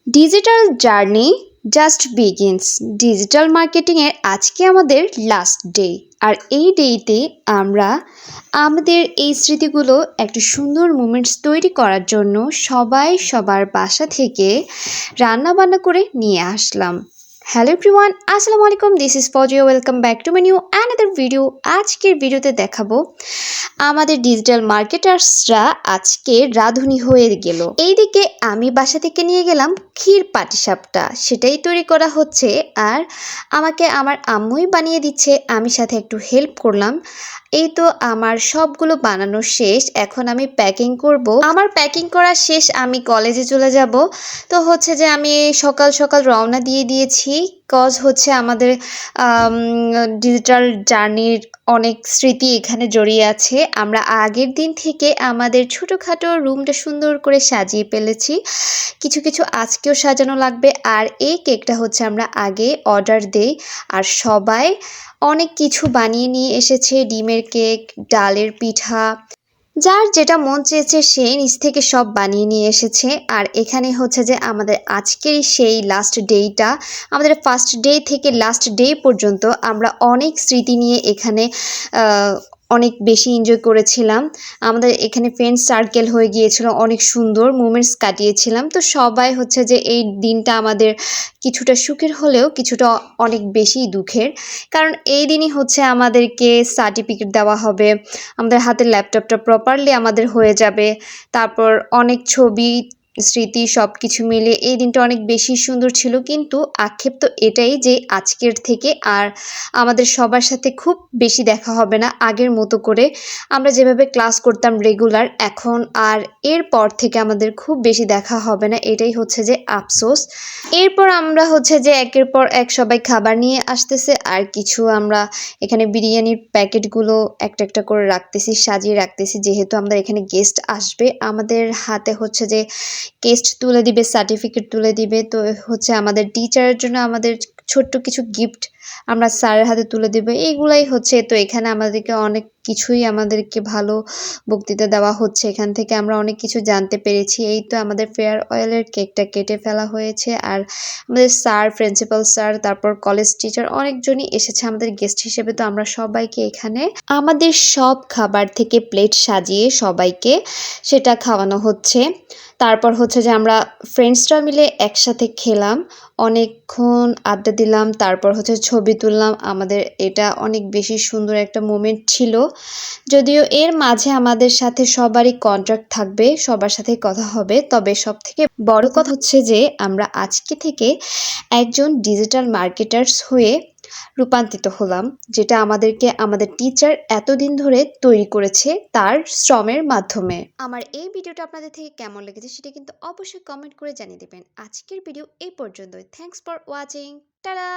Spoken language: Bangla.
Digital journey just begins. Digital মার্কেটিংয়ের আজকে আমাদের লাস্ট ডে। আর এই ডেতে আমরা আমাদের এই স্মৃতিগুলো একটা সুন্দর মোমেন্টস তৈরি করার জন্য সবাই সবার বাসা থেকে রান্নাবান্না করে নিয়ে আসলাম। হ্যালো এভরিওয়ান, আসসালামু আলাইকুম, this is Fazia, welcome back to my new another video. আজকের ভিডিওতে দেখাবো আমাদের ডিজিটাল মার্কেটার্সরা আজকে রাঁধুনি হয়ে গেল। এইদিকে আমি বাসা থেকে নিয়ে গেলাম ক্ষীর পাটিসাপটা, সেটাই তৈরি করা হচ্ছে। আর আমাকে আমার আম্মুই বানিয়ে দিচ্ছে, আমি সাথে একটু হেল্প করলাম। এই তো আমার সবগুলো বানানো শেষ, এখন আমি প্যাকিং করব। আমার প্যাকিং করা শেষ, আমি কলেজে চলে যাব। তো হচ্ছে যে আমি সকাল সকাল রওনা দিয়ে দিয়েছি, কজ হচ্ছে আমাদের ডিজিটাল জার্নির অনেক স্মৃতি এখানে জড়িয়ে আছে। আমরা আগের দিন থেকে আমাদের ছোটোখাটো রুমটা সুন্দর করে সাজিয়ে ফেলেছি, কিছু কিছু আজকেও সাজানো লাগবে। আর এই কেকটা হচ্ছে আমরা আগে অর্ডার দেই, আর সবাই অনেক কিছু বানিয়ে নিয়ে এসেছে, ডিমের কেক, ডালের পিঠা, যার যেটা মন চেয়েছে সে নিজ থেকে সব বানিয়ে নিয়ে এসেছে। আর এখানে হচ্ছে যে আমাদের আজকের সেই লাস্ট ডেটা, আমাদের ফার্স্ট ডে থেকে লাস্ট ডে পর্যন্ত আমরা অনেক স্মৃতি নিয়ে এখানে অনেক বেশি এনজয় করেছিলাম। আমাদের এখানে ফ্রেন্ড সার্কেল হয়ে গিয়েছিল, অনেক সুন্দর মোমেন্টস কাটিয়েছিলাম। তো সবাই হচ্ছে যে এই দিনটা আমাদের কিছুটা সুখের হলেও কিছুটা অনেক বেশি দুঃখের, কারণ এই দিনই হচ্ছে আমাদেরকে সার্টিফিকেট দেওয়া হবে, আমাদের হাতের ল্যাপটপটা প্রপারলি আমাদের হয়ে যাবে। তারপর অনেক ছবি স্মৃতি সব কিছু মিলে এই দিনটা অনেক বেশি সুন্দর ছিল। কিন্তু আক্ষেপ তো এটাই যে আজকের থেকে আর আমাদের সবার সাথে খুব বেশি দেখা হবে না আগের মতো করে। আমরা যেভাবে ক্লাস করতাম রেগুলার, এখন আর এরপর থেকে আমাদের খুব বেশি দেখা হবে না, এটাই হচ্ছে যে আফসোস। এরপর আমরা হচ্ছে যে একের পর এক সবাই খাবার নিয়ে আসতেছে, আর কিছু আমরা এখানে বিরিয়ানির প্যাকেটগুলো একটা একটা করে রাখতেছি, সাজিয়ে রাখতেছি, যেহেতু আমরা এখানে গেস্ট আসবে। আমাদের হাতে হচ্ছে যে গেস্ট তুলে দিবে, সার্টিফিকেট তুলে দিবে। তো হচ্ছে আমাদের টিচারের জন্য আমাদের ছোট্ট কিছু গিফট আমরা স্যারের হাতে তুলে দেবো, এইগুলাই হচ্ছে। তো এখানে আমাদেরকে অনেক কিছুই আমাদেরকে ভালো বক্তৃতা দেওয়া হচ্ছে, এখান থেকে আমরা অনেক কিছু জানতে পেরেছি। এই তো আমাদের ফেয়ারওয়েলের কেকটা কেটে ফেলা হয়েছে, আর আমাদের স্যার, প্রিন্সিপাল স্যার, তারপর কলেজ টিচার অনেকজনই এসেছে আমাদের গেস্ট হিসেবে। তো আমরা সবাইকে এখানে আমাদের সব খাবার থেকে প্লেট সাজিয়ে সবাইকে সেটা খাওয়ানো হচ্ছে। তারপর হচ্ছে যে আমরা ফ্রেন্ডসরা মিলে একসাথে খেলাম, অনেকক্ষণ আড্ডা দিলাম, তারপর হচ্ছে ছবি তুললাম। আমাদের এটা অনেক বেশি সুন্দর একটা মোমেন্ট ছিল। যদিও এর মাঝে আমাদের সাথে সবারই কন্ট্রাক্ট থাকবে, সবার সাথে কথা হবে, তবে সব থেকে বড় কথা হচ্ছে যে আমরা আজকে থেকে একজন ডিজিটাল মার্কেটার্স হয়ে রূপান্তরিত হলাম, যেটা আমাদেরকে আমাদের টিচার এতদিন ধরে তৈরি করেছে তার শ্রমের মাধ্যমে। আমার এই ভিডিওটা আপনাদের থেকে কেমন লেগেছে সেটা কিন্তু অবশ্যই কমেন্ট করে জানিয়ে দেবেন। আজকের ভিডিও এই পর্যন্তই। Thanks for watching. টাটা।